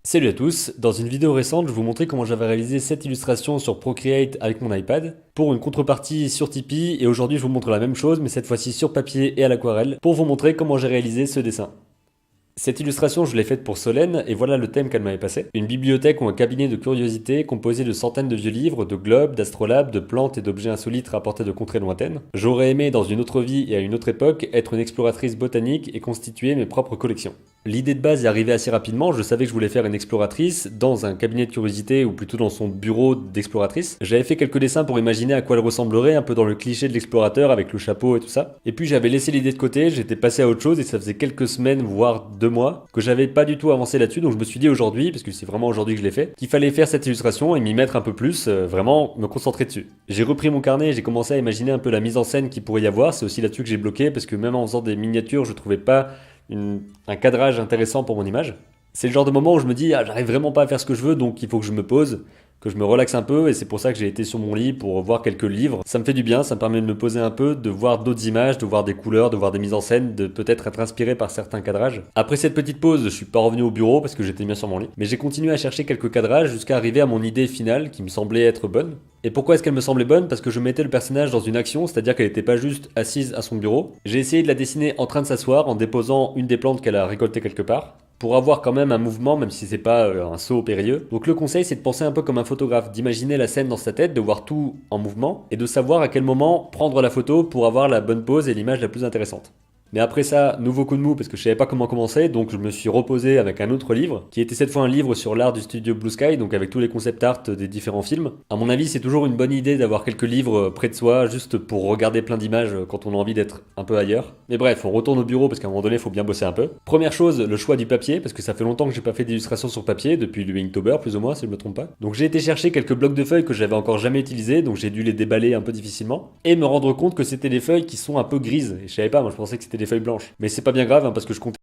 Salut à tous, dans une vidéo récente, je vous montrais comment j'avais réalisé cette illustration sur Procreate avec mon iPad pour une contrepartie sur Tipeee et aujourd'hui je vous montre la même chose mais cette fois-ci sur papier et à l'aquarelle pour vous montrer comment j'ai réalisé ce dessin. Cette illustration, je l'ai faite pour Solène, et voilà le thème qu'elle m'avait passé. Une bibliothèque ou un cabinet de curiosités composé de centaines de vieux livres, de globes, d'astrolabes, de plantes et d'objets insolites rapportés de contrées lointaines. J'aurais aimé, dans une autre vie et à une autre époque, être une exploratrice botanique et constituer mes propres collections. L'idée de base est arrivée assez rapidement, je savais que je voulais faire une exploratrice dans un cabinet de curiosité ou plutôt dans son bureau d'exploratrice. J'avais fait quelques dessins pour imaginer à quoi elle ressemblerait, un peu dans le cliché de l'explorateur avec le chapeau et tout ça. Et puis j'avais laissé l'idée de côté, j'étais passé à autre chose et ça faisait quelques semaines, voire 2 mois, que j'avais pas du tout avancé là-dessus, donc je me suis dit aujourd'hui, parce que c'est vraiment aujourd'hui que je l'ai fait, qu'il fallait faire cette illustration et m'y mettre un peu plus, vraiment me concentrer dessus. J'ai repris mon carnet et j'ai commencé à imaginer un peu la mise en scène qu'il pourrait y avoir, c'est aussi là-dessus que j'ai bloqué, parce que même en faisant des miniatures, je trouvais pas un cadrage intéressant pour mon image. C'est le genre de moment où je me dis, ah, j'arrive vraiment pas à faire ce que je veux, donc il faut que je me pose, que je me relaxe un peu, et c'est pour ça que j'ai été sur mon lit pour voir quelques livres. Ça me fait du bien, ça me permet de me poser un peu, de voir d'autres images, de voir des couleurs, de voir des mises en scène, de peut-être être inspiré par certains cadrages. Après cette petite pause, je suis pas revenu au bureau parce que j'étais bien sur mon lit, mais j'ai continué à chercher quelques cadrages jusqu'à arriver à mon idée finale qui me semblait être bonne. Et pourquoi est-ce qu'elle me semblait bonne? Parce que je mettais le personnage dans une action, c'est-à-dire qu'elle n'était pas juste assise à son bureau. J'ai essayé de la dessiner en train de s'asseoir en déposant une des plantes qu'elle a récoltées quelque part, pour avoir quand même un mouvement, même si c'est pas un saut périlleux. Donc le conseil, c'est de penser un peu comme un photographe, d'imaginer la scène dans sa tête, de voir tout en mouvement, et de savoir à quel moment prendre la photo pour avoir la bonne pose et l'image la plus intéressante. Mais après ça, nouveau coup de mou parce que je savais pas comment commencer, donc je me suis reposé avec un autre livre, qui était cette fois un livre sur l'art du studio Blue Sky, donc avec tous les concept art des différents films. À mon avis, c'est toujours une bonne idée d'avoir quelques livres près de soi, juste pour regarder plein d'images quand on a envie d'être un peu ailleurs. Mais bref, on retourne au bureau parce qu'à un moment donné, il faut bien bosser un peu. Première chose, le choix du papier, parce que ça fait longtemps que j'ai pas fait d'illustration sur papier, depuis le Inktober plus ou moins, si je me trompe pas. Donc j'ai été chercher quelques blocs de feuilles que j'avais encore jamais utilisés, donc j'ai dû les déballer un peu difficilement, et me rendre compte que c'était des feuilles qui sont un peu grises. Et je savais pas, moi je pensais que c'était des feuilles blanches. Mais c'est pas bien grave, hein, parce que je comptais